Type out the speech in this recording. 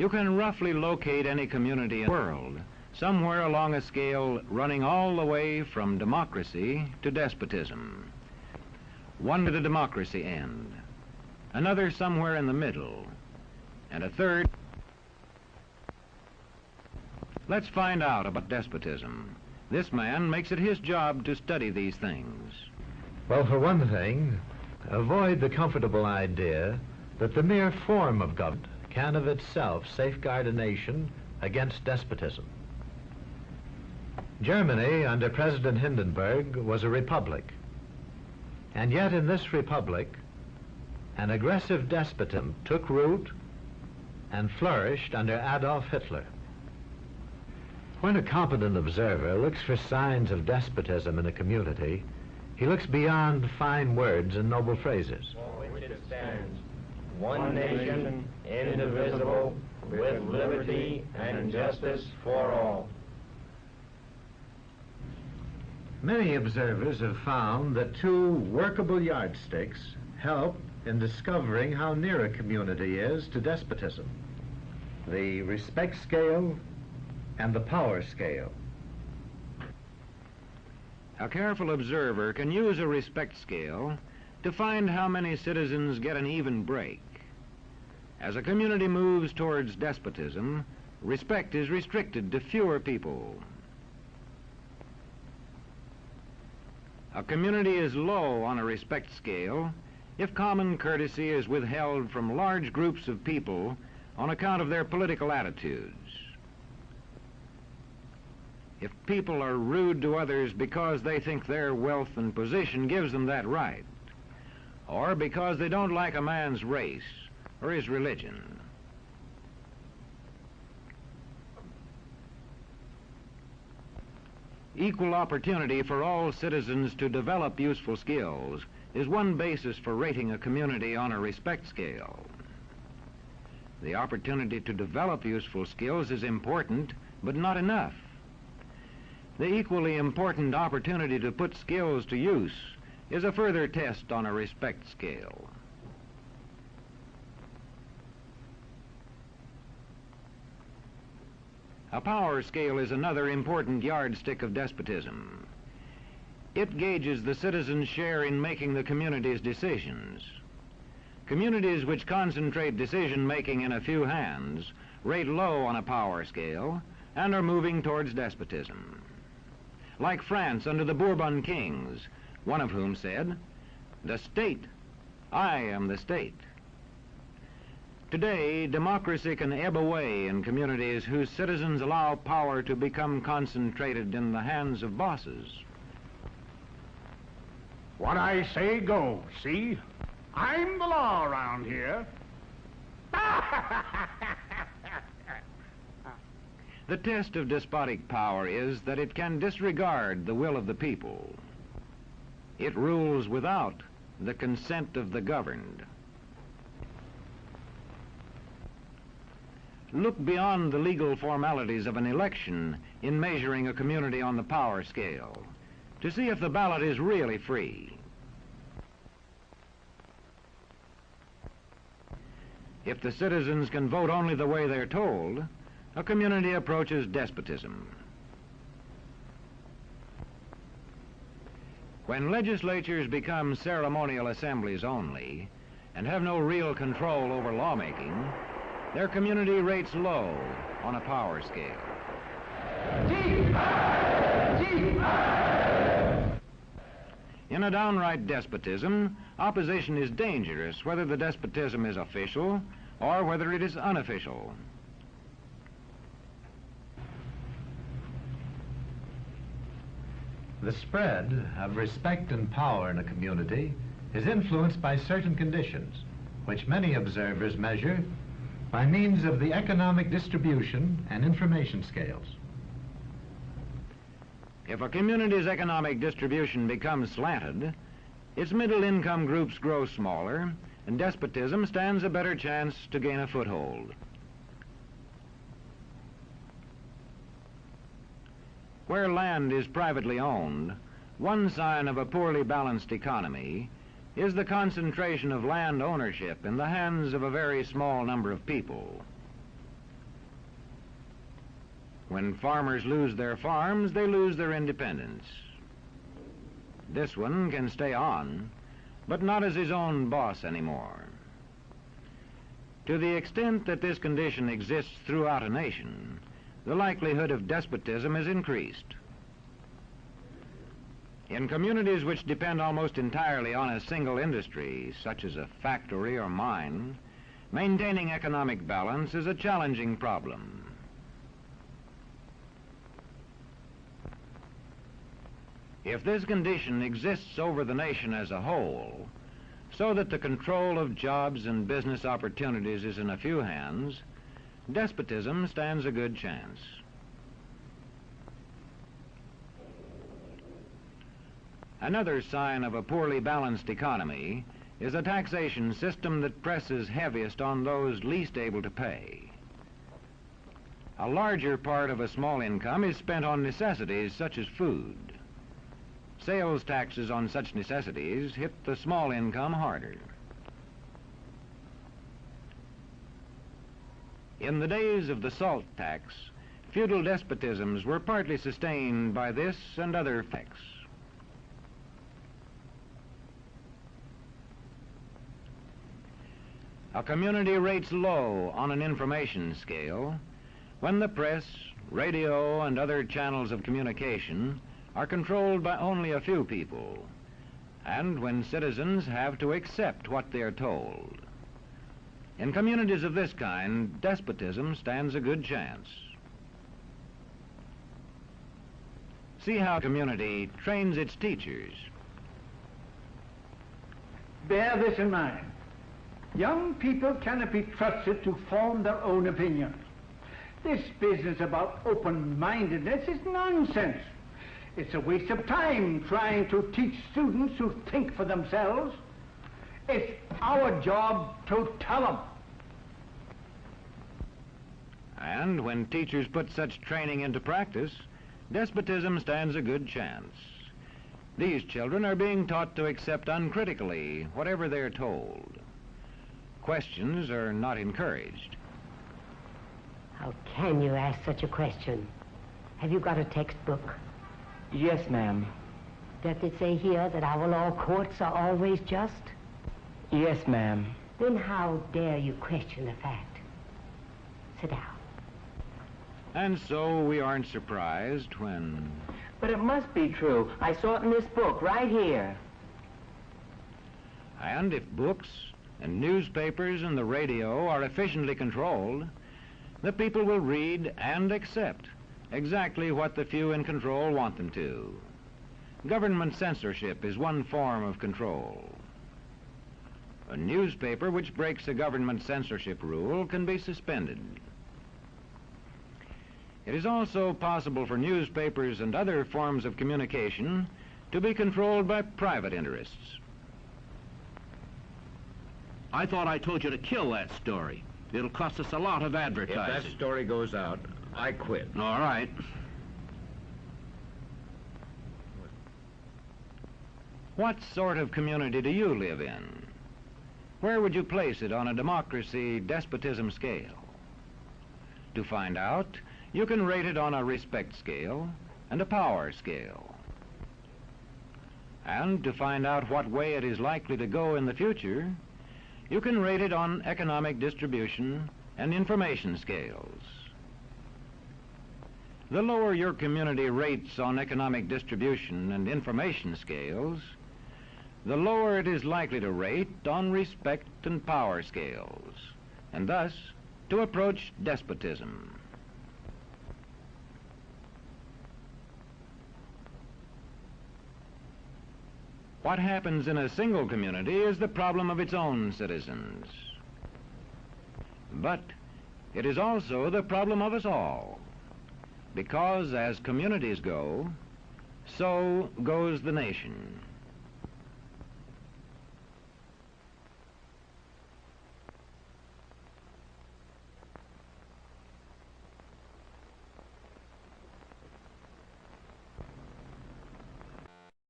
You can roughly locate any community in the world, somewhere along a scale running all the way from democracy to despotism. One to the democracy end, another somewhere in the middle, and a third. Let's find out about despotism. This man makes it his job to study these things. Well, for one thing, avoid the comfortable idea that the mere form of government can of itself safeguard a nation against despotism. Germany, under President Hindenburg, was a republic. And yet in this republic, an aggressive despotism took root and flourished under Adolf Hitler. When a competent observer looks for signs of despotism in a community, he looks beyond fine words and noble phrases. For which it stands, one nation, indivisible, with liberty and justice for all. Many observers have found that two workable yardsticks help in discovering how near a community is to despotism: the respect scale and the power scale. A careful observer can use a respect scale to find how many citizens get an even break. As a community moves towards despotism, respect is restricted to fewer people. A community is low on a respect scale if common courtesy is withheld from large groups of people on account of their political attitudes. If people are rude to others because they think their wealth and position gives them that right, or because they don't like a man's race or his religion. Equal opportunity for all citizens to develop useful skills is one basis for rating a community on a respect scale. The opportunity to develop useful skills is important, but not enough. The equally important opportunity to put skills to use is a further test on a respect scale. A power scale is another important yardstick of despotism. It gauges the citizens' share in making the community's decisions. Communities which concentrate decision-making in a few hands rate low on a power scale and are moving towards despotism. Like France under the Bourbon kings, one of whom said, "The state, I am the state." Today, democracy can ebb away in communities whose citizens allow power to become concentrated in the hands of bosses. What I say goes, see? I'm the law around here. The test of despotic power is that it can disregard the will of the people. It rules without the consent of the governed. Look beyond the legal formalities of an election in measuring a community on the power scale to see if the ballot is really free. If the citizens can vote only the way they're told, a community approaches despotism. When legislatures become ceremonial assemblies only and have no real control over lawmaking, their community rates low on a power scale. In a downright despotism, opposition is dangerous, whether the despotism is official or whether it is unofficial. The spread of respect and power in a community is influenced by certain conditions, which many observers measure by means of the economic distribution and information scales. If a community's economic distribution becomes slanted, its middle-income groups grow smaller, and despotism stands a better chance to gain a foothold. Where land is privately owned, one sign of a poorly balanced economy is the concentration of land ownership in the hands of a very small number of people. When farmers lose their farms, they lose their independence. This one can stay on, but not as his own boss anymore. To the extent that this condition exists throughout a nation, the likelihood of despotism is increased. In communities which depend almost entirely on a single industry, such as a factory or mine, maintaining economic balance is a challenging problem. If this condition exists over the nation as a whole, so that the control of jobs and business opportunities is in a few hands, despotism stands a good chance. Another sign of a poorly balanced economy is a taxation system that presses heaviest on those least able to pay. A larger part of a small income is spent on necessities such as food. Sales taxes on such necessities hit the small income harder. In the days of the salt tax, feudal despotisms were partly sustained by this and other effects. A community rates low on an information scale when the press, radio, and other channels of communication are controlled by only a few people, and when citizens have to accept what they are told. In communities of this kind, despotism stands a good chance. See how a community trains its teachers. Bear this in mind. Young people cannot be trusted to form their own opinions. This business about open-mindedness is nonsense. It's a waste of time trying to teach students to think for themselves. It's our job to tell them. And when teachers put such training into practice, despotism stands a good chance. These children are being taught to accept uncritically whatever they're told. Questions are not encouraged. How can you ask such a question? Have you got a textbook? Yes, ma'am. Does it say here that our law courts are always just? Yes, ma'am. Then how dare you question the fact? Sit down. And so we aren't surprised when... But it must be true. I saw it in this book right here. And if books and newspapers and the radio are efficiently controlled, the people will read and accept exactly what the few in control want them to. Government censorship is one form of control. A newspaper which breaks a government censorship rule can be suspended. It is also possible for newspapers and other forms of communication to be controlled by private interests. I thought I told you to kill that story. It'll cost us a lot of advertising. If that story goes out, I quit. All right. What sort of community do you live in? Where would you place it on a democracy-despotism scale? To find out, you can rate it on a respect scale and a power scale. And to find out what way it is likely to go in the future, you can rate it on economic distribution and information scales. The lower your community rates on economic distribution and information scales, the lower it is likely to rate on respect and power scales, and thus to approach despotism. What happens in a single community is the problem of its own citizens. But it is also the problem of us all, because as communities go, so goes the nation.